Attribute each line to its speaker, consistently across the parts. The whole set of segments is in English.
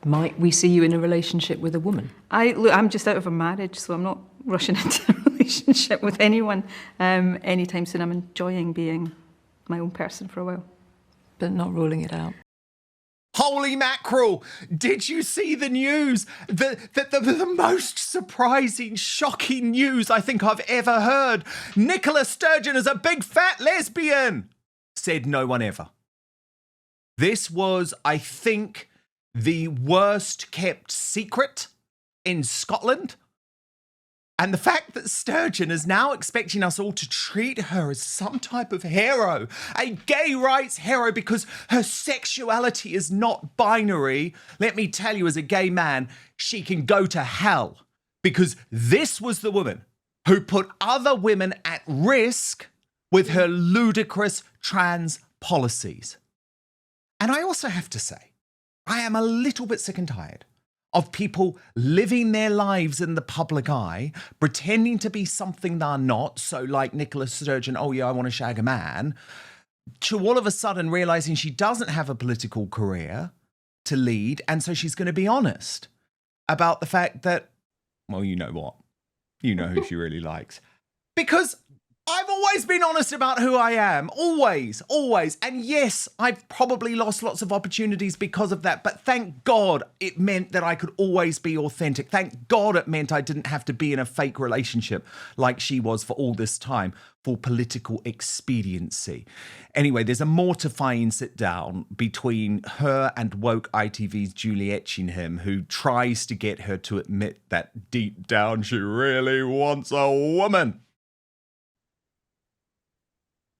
Speaker 1: Might we see you in a relationship with a woman?
Speaker 2: Look, I'm just out of a marriage, so I'm not rushing into a relationship with anyone anytime soon. I'm enjoying being my own person for a while.
Speaker 1: But not ruling it out.
Speaker 3: Holy mackerel! Did you see the news? The most surprising, shocking news I think I've ever heard. Nicola Sturgeon is a big fat lesbian, said no one ever. This was, I think, the worst kept secret in Scotland. And the fact that Sturgeon is now expecting us all to treat her as some type of hero, a gay rights hero, because her sexuality is not binary. Let me tell you, as a gay man, she can go to hell, because this was the woman who put other women at risk with her ludicrous trans policies. And I also have to say, I am a little bit sick and tired of people living their lives in the public eye, pretending to be something they're not. So like Nicola Sturgeon, oh yeah, I want to shag a man, to all of a sudden realizing she doesn't have a political career to lead. And so she's going to be honest about the fact that, well, you know what? You know who she really likes. Because I've always been honest about who I am. Always, always. And yes, I've probably lost lots of opportunities because of that. But thank God it meant that I could always be authentic. Thank God it meant I didn't have to be in a fake relationship like she was for all this time for political expediency. Anyway, there's a mortifying sit down between her and woke ITV's Julie Etchingham, who tries to get her to admit that deep down she really wants a woman.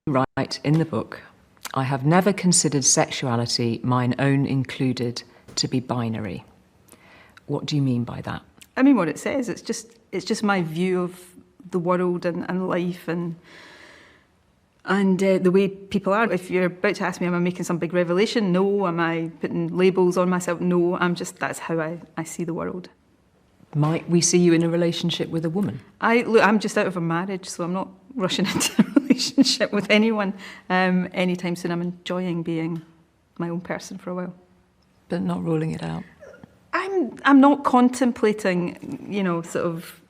Speaker 1: Write in the book, I have never considered sexuality, mine own included, to be binary. What do you mean by that?
Speaker 2: I mean, what it says, it's just my view of the world and life and the way people are. If you're about to ask me, am I making some big revelation? No. Am I putting labels on myself? No. That's how I see the world.
Speaker 1: Might we see you in a relationship with a woman?
Speaker 2: Look, I'm just out of a marriage, so I'm not rushing into a relationship with anyone anytime soon. I'm enjoying being my own person for a while.
Speaker 1: But not ruling it out.
Speaker 2: I'm not contemplating, sort of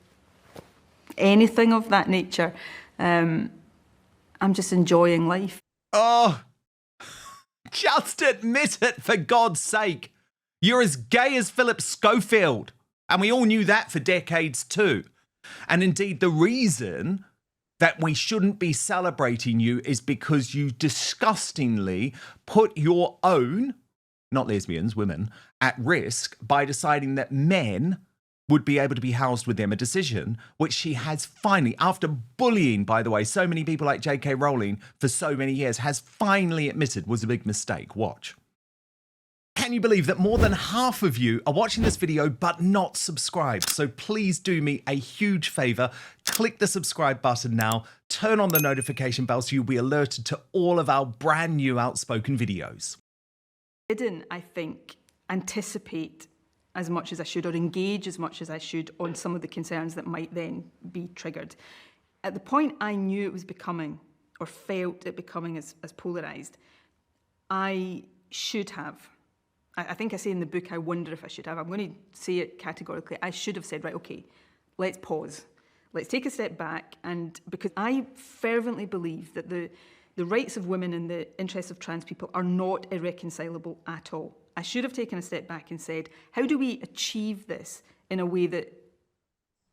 Speaker 2: anything of that nature. I'm just enjoying life.
Speaker 3: Oh, just admit it, for God's sake. You're as gay as Philip Schofield. And we all knew that for decades too. And indeed, the reason that we shouldn't be celebrating you is because you disgustingly put your own, not lesbians, women, at risk by deciding that men would be able to be housed with them, a decision which she has finally, after bullying, by the way, so many people like J.K. Rowling for so many years, has finally admitted was a big mistake. Watch. Can you believe that more than half of you are watching this video but not subscribed? So please do me a huge favor. Click the subscribe button now. Turn on the notification bell so you'll be alerted to all of our brand new Outspoken videos.
Speaker 2: I didn't, I think, anticipate as much as I should or engage as much as I should on some of the concerns that might then be triggered. At the point I knew it was becoming, or felt it becoming as polarised, I should have. I think I say in the book, I wonder if I should have. I'm going to say it categorically. I should have said, right, okay, let's pause. Let's take a step back. And because I fervently believe that the rights of women and the interests of trans people are not irreconcilable at all. I should have taken a step back and said, how do we achieve this in a way that...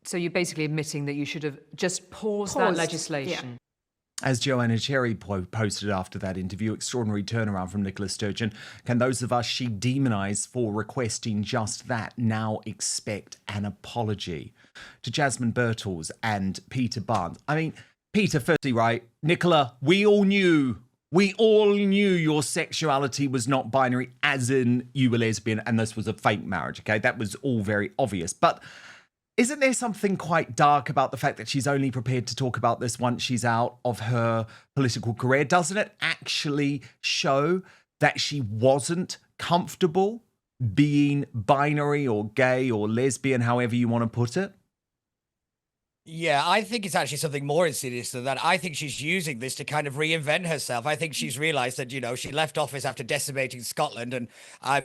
Speaker 1: So you're basically admitting that you should have just paused that legislation.
Speaker 2: Yeah.
Speaker 3: As Joanna Cherry posted after that interview, extraordinary turnaround from Nicola Sturgeon. Can those of us she demonised for requesting just that now expect an apology? To Jasmine Birtles and Peter Barnes. I mean, Peter, firstly, right, Nicola, we all knew your sexuality was not binary, as in you were lesbian and this was a fake marriage, okay? That was all very obvious. But isn't there something quite dark about the fact that she's only prepared to talk about this once she's out of her political career? Doesn't it actually show that she wasn't comfortable being binary or gay or lesbian, however you want to put it?
Speaker 4: Yeah, I think it's actually something more insidious than that. I think she's using this to kind of reinvent herself. I think she's realized that, she left office after decimating Scotland and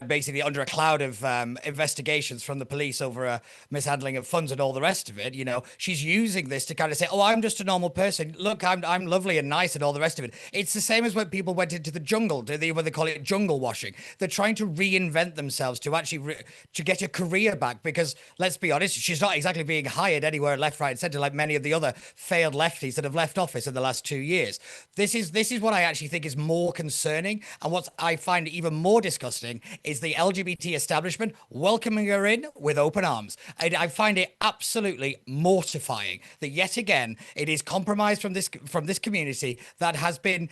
Speaker 4: basically under a cloud of investigations from the police over mishandling of funds and all the rest of it. She's using this to kind of say, oh, I'm just a normal person. Look, I'm lovely and nice and all the rest of it. It's the same as when people went into the jungle, when they call it jungle washing. They're trying to reinvent themselves to actually to get a career back because, let's be honest, she's not exactly being hired anywhere left, right, and centre like many of the other failed lefties that have left office in the last 2 years. This is what I actually think is more concerning, and what I find even more disgusting is the LGBT establishment welcoming her in with open arms. I find it absolutely mortifying that yet again it is compromised from this community that has been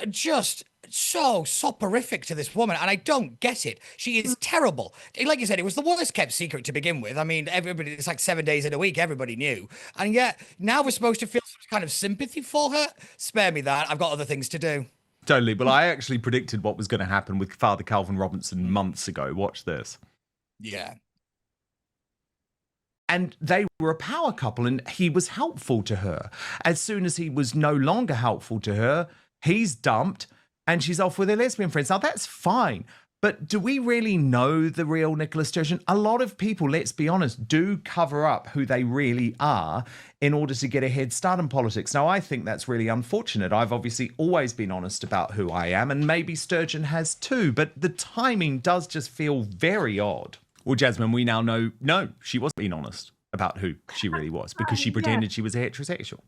Speaker 4: just so soporific to this woman, and I don't get it. She is terrible. Like you said, it was the worst kept secret to begin with. I mean, everybody, it's like 7 days in a week, everybody knew. And yet now we're supposed to feel some kind of sympathy for her. Spare me that. I've got other things to do.
Speaker 3: Totally. Well, I actually predicted what was going to happen with Father Calvin Robinson months ago. Watch this.
Speaker 4: Yeah.
Speaker 3: And they were a power couple, and he was helpful to her. As soon as he was no longer helpful to her, he's dumped and she's off with her lesbian friends. Now, that's fine. But do we really know the real Nicola Sturgeon? A lot of people, let's be honest, do cover up who they really are in order to get a head start in politics. Now, I think that's really unfortunate. I've obviously always been honest about who I am, and maybe Sturgeon has too. But the timing does just feel very odd. Well, Jasmine, we now know, no, she wasn't being honest about who she really was because she pretended she was a heterosexual.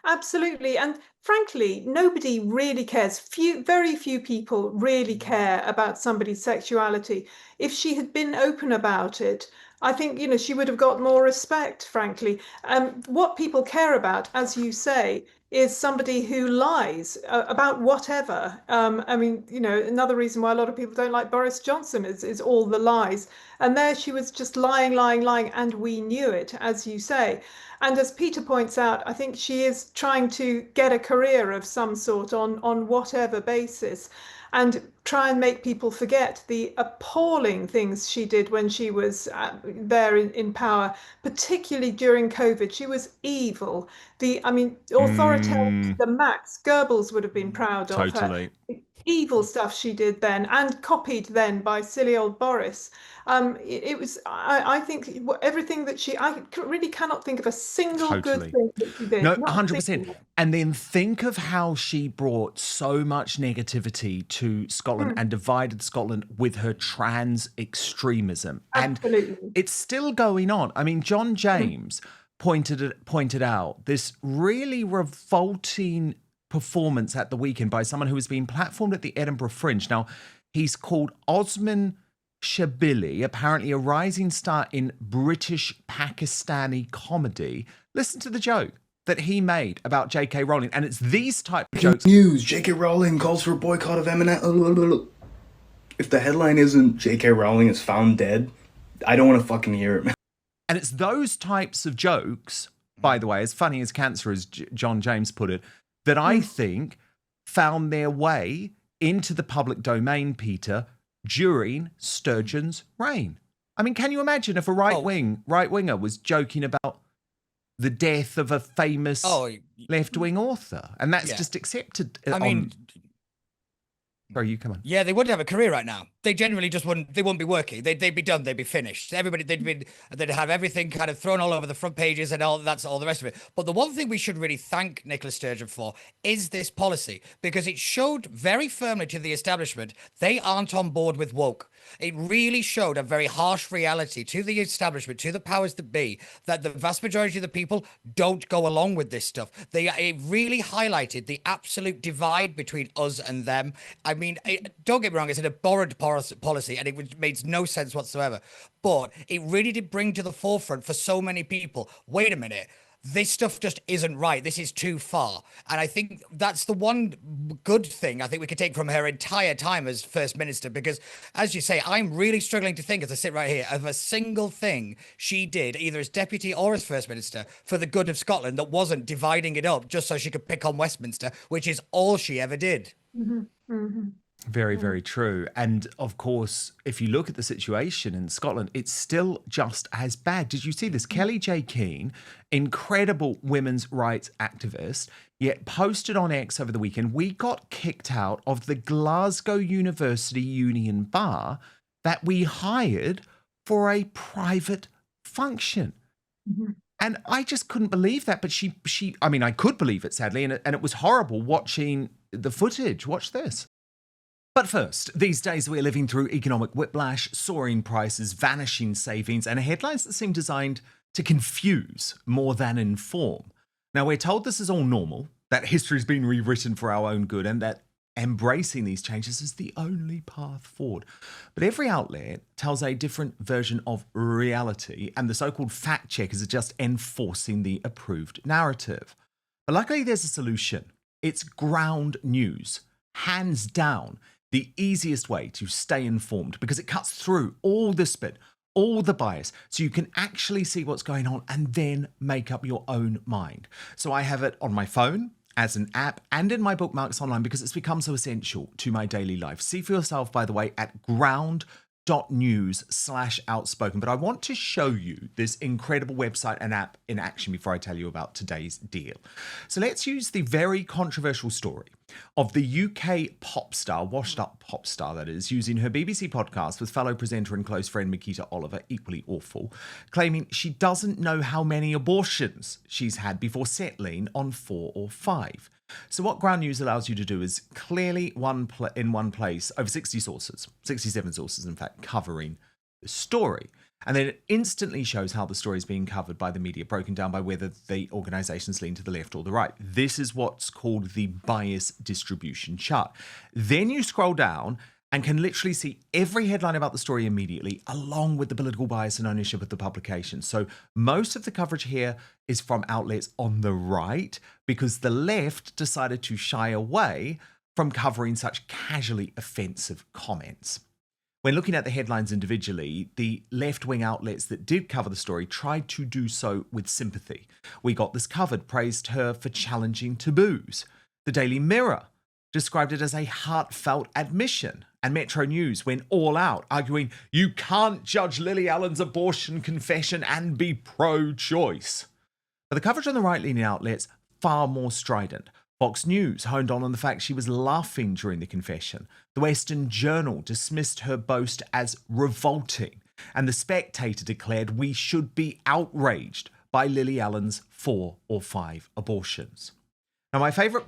Speaker 5: Absolutely. And frankly, nobody really cares. Very few people really care about somebody's sexuality. If she had been open about it, I think, she would have got more respect, frankly. What people care about, as you say, is somebody who lies about whatever. I mean, another reason why a lot of people don't like Boris Johnson is all the lies. And there she was just lying, and we knew it, as you say. And as Peter points out, I think she is trying to get a career of some sort on whatever basis, and try and make people forget the appalling things she did when she was there in power, particularly during COVID. She was evil. Authoritarian, the max. Goebbels would have been proud of her. Evil stuff she did then, and copied then by silly old Boris. It was, I think, everything that I really cannot think of a single good thing that she did.
Speaker 3: No, 100%. And then think of how she brought so much negativity to Scotland and divided Scotland with her trans extremism.
Speaker 5: Absolutely.
Speaker 3: And it's still going on. I mean, John James pointed out this really revolting performance at the weekend by someone who was being platformed at the Edinburgh Fringe. Now, he's called Osman Shabili, apparently a rising star in British Pakistani comedy. Listen to the joke that he made about J.K. Rowling, and it's these type of jokes.
Speaker 6: News: J.K. Rowling calls for a boycott of Eminem. If the headline isn't J.K. Rowling is found dead, I don't want to fucking hear it, man.
Speaker 3: And it's those types of jokes, by the way, as funny as cancer, as John James put it, that I think found their way into the public domain, Peter, during Sturgeon's reign. I mean, can you imagine if a right-winger was joking about the death of a famous left-wing author? And that's just accepted. Sorry, you come on.
Speaker 4: Yeah, they wouldn't have a career right now. They generally just wouldn't. They wouldn't be working. They'd be done. They'd be finished. Everybody, they'd have everything kind of thrown all over the front pages and all the rest of it. But the one thing we should really thank Nicola Sturgeon for is this policy, because it showed very firmly to the establishment they aren't on board with woke. It really showed a very harsh reality to the establishment, to the powers that be, that the vast majority of the people don't go along with this stuff. It really highlighted the absolute divide between us and them. I mean, don't get me wrong, it's an abhorrent policy, and it makes no sense whatsoever. But it really did bring to the forefront for so many people, wait a minute, this stuff just isn't right. This is too far. And I think that's the one good thing I think we could take from her entire time as First Minister, because, as you say, I'm really struggling to think, as I sit right here, of a single thing she did, either as Deputy or as First Minister, for the good of Scotland that wasn't dividing it up just so she could pick on Westminster, which is all she ever did.
Speaker 5: Mm-hmm. Mm-hmm.
Speaker 3: Very, very true. And of course, if you look at the situation in Scotland, it's still just as bad. Did you see this? Kelly J. Keane, incredible women's rights activist, yet posted on X over the weekend, we got kicked out of the Glasgow University Union Bar that we hired for a private function.
Speaker 5: Mhm.
Speaker 3: And I just couldn't believe that. But I mean, I could believe it, sadly. And it was horrible watching the footage. Watch this. But first, these days we're living through economic whiplash, soaring prices, vanishing savings, and headlines that seem designed to confuse more than inform. Now, we're told this is all normal, that history's been rewritten for our own good, and that embracing these changes is the only path forward. But every outlet tells a different version of reality, and the so-called fact checkers are just enforcing the approved narrative. But luckily, there's a solution. It's ground news, hands down. The easiest way to stay informed, because it cuts through all the spin, all the bias, so you can actually see what's going on and then make up your own mind. So I have it on my phone, as an app, and in my bookmarks online, because it's become so essential to my daily life. See for yourself, by the way, at ground.news/outspoken. But I want to show you this incredible website and app in action before I tell you about today's deal. So let's use the very controversial story of the UK pop star, washed up pop star that is, using her BBC podcast with fellow presenter and close friend Makita Oliver, equally awful, claiming she doesn't know how many abortions she's had before settling on 4 or 5. So what Ground News allows you to do is clearly in one place over 60 sources, 67 sources in fact, covering the story. And then it instantly shows how the story is being covered by the media, broken down by whether the organisations lean to the left or the right. This is what's called the bias distribution chart. Then you scroll down and can literally see every headline about the story immediately, along with the political bias and ownership of the publication. So most of the coverage here is from outlets on the right, because the left decided to shy away from covering such casually offensive comments. When looking at the headlines individually, the left-wing outlets that did cover the story tried to do so with sympathy. We Got This Covered praised her for challenging taboos. The Daily Mirror described it as a heartfelt admission. And Metro News went all out, arguing you can't judge Lily Allen's abortion confession and be pro-choice. But the coverage on the right-leaning outlets, far more strident. Fox News honed on the fact she was laughing during the confession. The Western Journal dismissed her boast as revolting. And The Spectator declared we should be outraged by Lily Allen's 4 or 5 abortions. Now, my favourite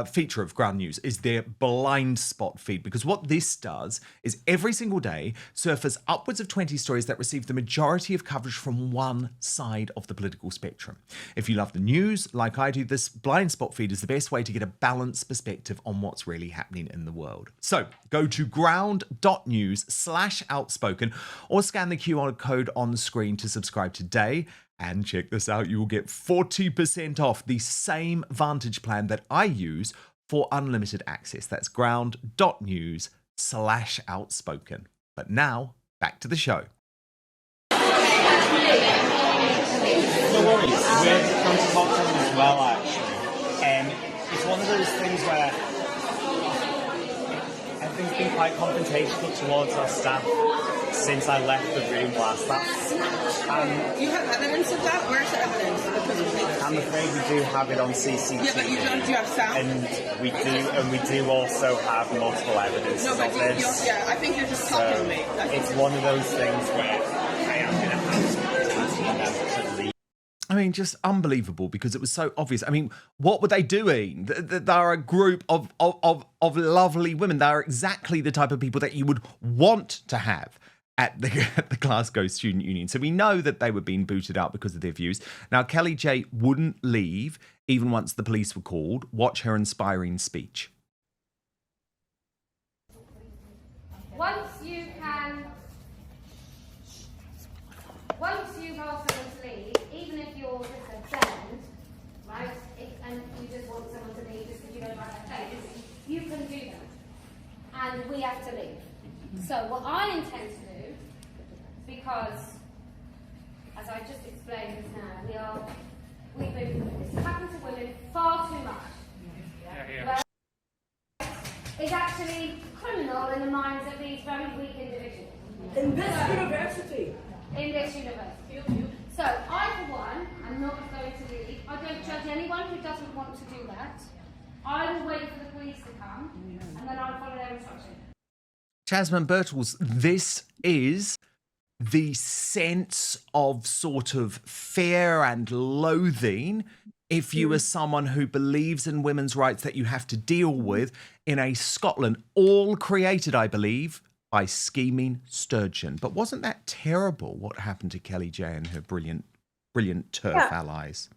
Speaker 3: feature of Ground News is their blind spot feed, because what this does is every single day surface upwards of 20 stories that receive the majority of coverage from one side of the political spectrum. If you love the news, like I do, this blind spot feed is the best way to get a balanced perspective on what's really happening in the world. So go to ground.news/outspoken or scan the QR code on the screen to subscribe today. And check this out, you will get 40% off the same Vantage plan that I use for unlimited access. That's ground.news/outspoken. But now, back to the show.
Speaker 7: No worries, we're going to talk to them as well, actually. It's one of those things where everything's been quite confrontational towards our staff since I left the room last.
Speaker 8: You have evidence of that? Where's the evidence?
Speaker 7: I'm afraid we do have it on CCTV.
Speaker 8: Yeah, but you don't. Do you have sound?
Speaker 7: And we do also have multiple evidences
Speaker 8: no, but
Speaker 7: of this.
Speaker 8: Yeah, I think you're just talking to me.
Speaker 7: It's one of those things where I am going to have to leave.
Speaker 3: I mean, just unbelievable, because it was so obvious. I mean, what were they doing? They're a group of lovely women. They're exactly the type of people that you would want to have at the Glasgow Student Union. So we know that they were being booted out because of their views. Now, Kelly J wouldn't leave even once the police were called. Watch her inspiring speech.
Speaker 9: Once you've asked someone to leave, even if you're just a friend, right, and you just want someone to leave just because you don't like their face, you can do that. And we have to leave. So what I intend to do, because, as I just explained just now, this happens to women far too much. It's actually criminal in the minds of these very weak individuals.
Speaker 8: In this university.
Speaker 9: In this university. So, I, for one, am not going to leave. I don't judge anyone who doesn't want to do that. I will wait for the police to come, and then I'll follow their instructions.
Speaker 3: Jasmine Birtles, this is the sense of sort of fear and loathing if you are someone who believes in women's rights that you have to deal with in a Scotland, all created, I believe, by scheming Sturgeon. But wasn't that terrible what happened to Kelly J and her brilliant TERF allies?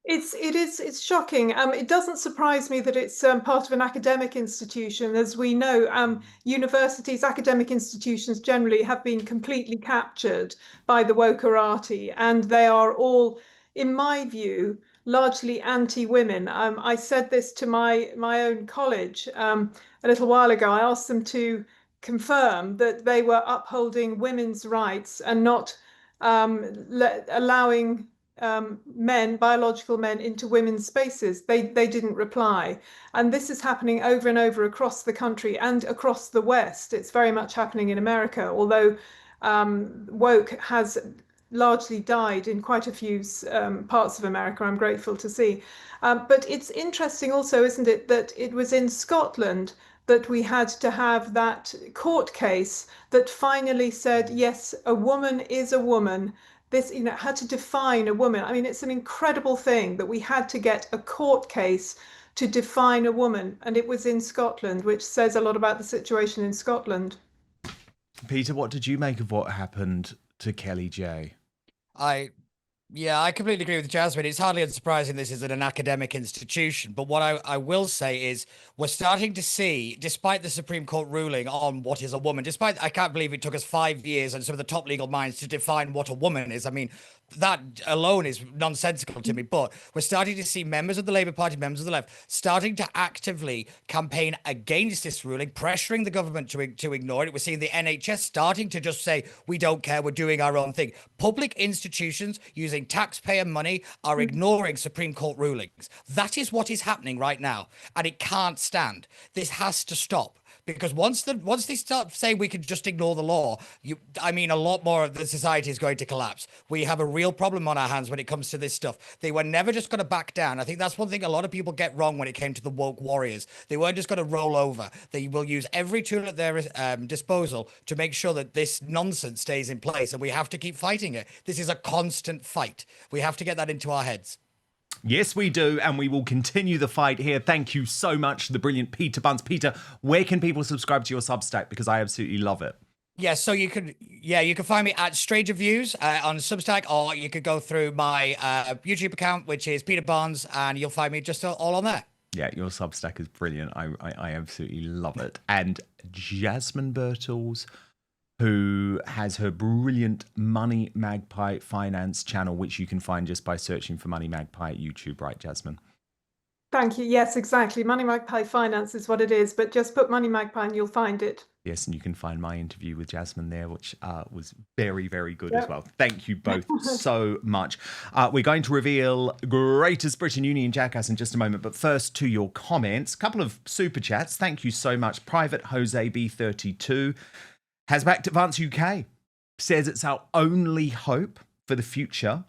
Speaker 5: It's shocking. It doesn't surprise me that it's part of an academic institution. As we know, universities, academic institutions generally have been completely captured by the wokerati, and they are all, in my view, largely anti-women. I said this to my own college a little while ago. I asked them to confirm that they were upholding women's rights and not allowing biological men into women's spaces. They didn't reply. And this is happening over and over across the country and across the West. It's very much happening in America, although woke has largely died in quite a few parts of America, I'm grateful to see. But it's interesting also, isn't it, that it was in Scotland that we had to have that court case that finally said, yes, a woman is a woman. This, had to define a woman. I mean, it's an incredible thing that we had to get a court case to define a woman, and it was in Scotland, which says a lot about the situation in Scotland.
Speaker 3: Peter, what did you make of what happened to Kelly J?
Speaker 4: I completely agree with Jasmine. It's hardly unsurprising this is at an academic institution. But what I will say is we're starting to see, despite the Supreme Court ruling on what is a woman, I can't believe it took us 5 years and some of the top legal minds to define what a woman is. I mean, that alone is nonsensical to me. But we're starting to see members of the Labour Party, members of the left, starting to actively campaign against this ruling, pressuring the government to ignore it. We're seeing the NHS starting to just say, we don't care, we're doing our own thing. Public institutions using taxpayer money are ignoring Supreme Court rulings. That is what is happening right now, and it can't stand. This has to stop, because once they start saying we can just ignore the law, a lot more of the society is going to collapse. We have a real problem on our hands when it comes to this stuff. They were never just going to back down. I think that's one thing a lot of people get wrong when it came to the woke warriors. They weren't just going to roll over. They will use every tool at their disposal to make sure that this nonsense stays in place, and we have to keep fighting it. This is a constant fight. We have to get that into our heads.
Speaker 3: Yes, we do, and we will continue the fight here. Thank you so much to the brilliant Peter Bunce. Peter, where can people subscribe to your Substack? Because I absolutely love it.
Speaker 4: Yeah, so you can find me at Stranger Views on Substack, or you could go through my YouTube account, which is Peter Barnes, and you'll find me just all on there.
Speaker 3: Yeah, your Substack is brilliant. I absolutely love it. And Jasmine Birtles, who has her brilliant Money Magpie Finance channel, which you can find just by searching for Money Magpie at YouTube, right, Jasmine?
Speaker 5: Thank you. Yes, exactly. Money Magpie Finance is what it is, but just put Money Magpie and you'll find it.
Speaker 3: Yes, and you can find my interview with Jasmine there, which was very, very good as well. Thank you both so much. We're going to reveal Greatest Britain Union Jackass in just a moment, but first to your comments. A couple of super chats. Thank you so much. Private Jose B32 has backed Advance UK, says it's our only hope for the future.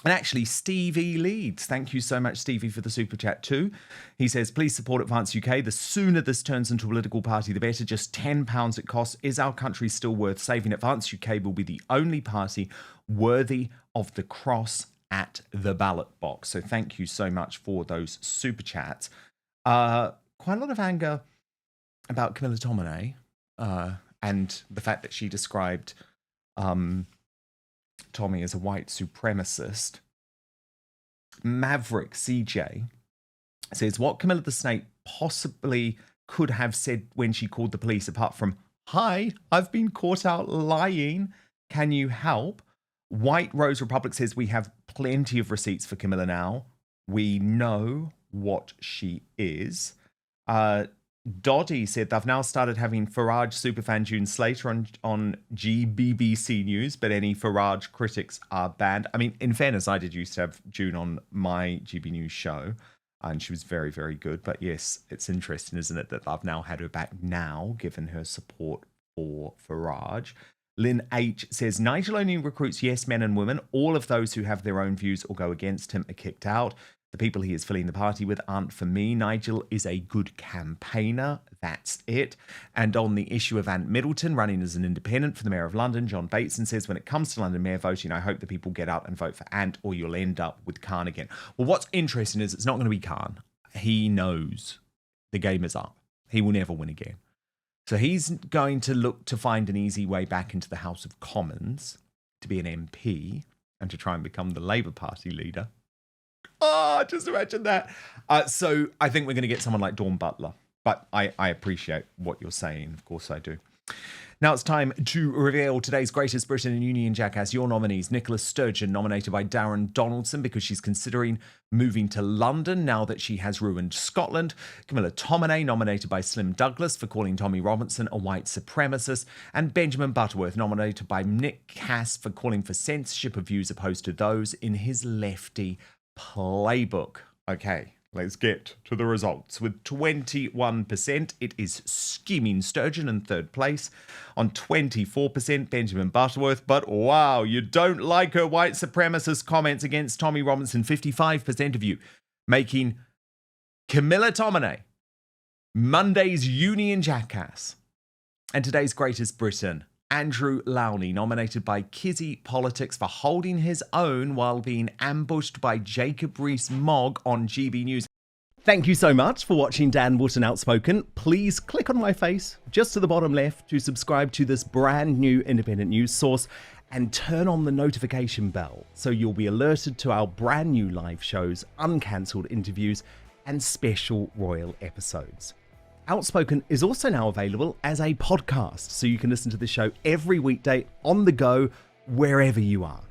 Speaker 3: And actually, Stevie Leeds, thank you so much, Stevie, for the super chat too. He says, please support Advance UK. The sooner this turns into a political party, the better. Just £10 it costs. Is our country still worth saving? Advance UK will be the only party worthy of the cross at the ballot box. So thank you so much for those super chats. Quite a lot of anger about Camilla Tominey. And the fact that she described Tommy as a white supremacist. Maverick CJ says, what Camilla the Snake possibly could have said when she called the police, apart from, hi, I've been caught out lying. Can you help? White Rose Republic says, we have plenty of receipts for Camilla now. We know what she is. Doddy said they've now started having Farage superfan June Slater on GBBC News, but any Farage critics are banned. I mean, in fairness, I did used to have June on my GB News show. And she was very, very good. But yes, it's interesting, isn't it, that I've now had her back now, given her support for Farage. Lynn H says, Nigel only recruits yes men and women. All of those who have their own views or go against him are kicked out. The people he is filling the party with aren't for me. Nigel is a good campaigner. That's it. And on the issue of Ant Middleton running as an independent for the Mayor of London, John Bateson says, when it comes to London Mayor voting, I hope the people get out and vote for Ant, or you'll end up with Khan again. Well, what's interesting is it's not going to be Khan. He knows the game is up. He will never win again. So he's going to look to find an easy way back into the House of Commons to be an MP and to try and become the Labour Party leader. Oh, just imagine that. So I think we're going to get someone like Dawn Butler. But I appreciate what you're saying. Of course I do. Now it's time to reveal today's Greatest Britain and Union Jackass. Your nominees: Nicola Sturgeon, nominated by Darren Donaldson because she's considering moving to London now that she has ruined Scotland. Camilla Tominey, nominated by Slim Douglas for calling Tommy Robinson a white supremacist. And Benjamin Butterworth, nominated by Nick Cass for calling for censorship of views opposed to those in his lefty playbook. Okay, let's get to the results. With 21%, it is Scheming Sturgeon in third place. On 24%, Benjamin Butterworth. But wow, you don't like her white supremacist comments against Tommy Robinson. 55% of you making Camilla Tominey Monday's Union Jackass. And today's Greatest Britain, Andrew Lowney, nominated by Kizzy Politics for holding his own while being ambushed by Jacob Rees-Mogg on GB News. Thank you so much for watching Dan Wootton Outspoken. Please click on my face just to the bottom left to subscribe to this brand new independent news source and turn on the notification bell so you'll be alerted to our brand new live shows, uncancelled interviews, and special royal episodes. Outspoken is also now available as a podcast, so you can listen to the show every weekday on the go, wherever you are.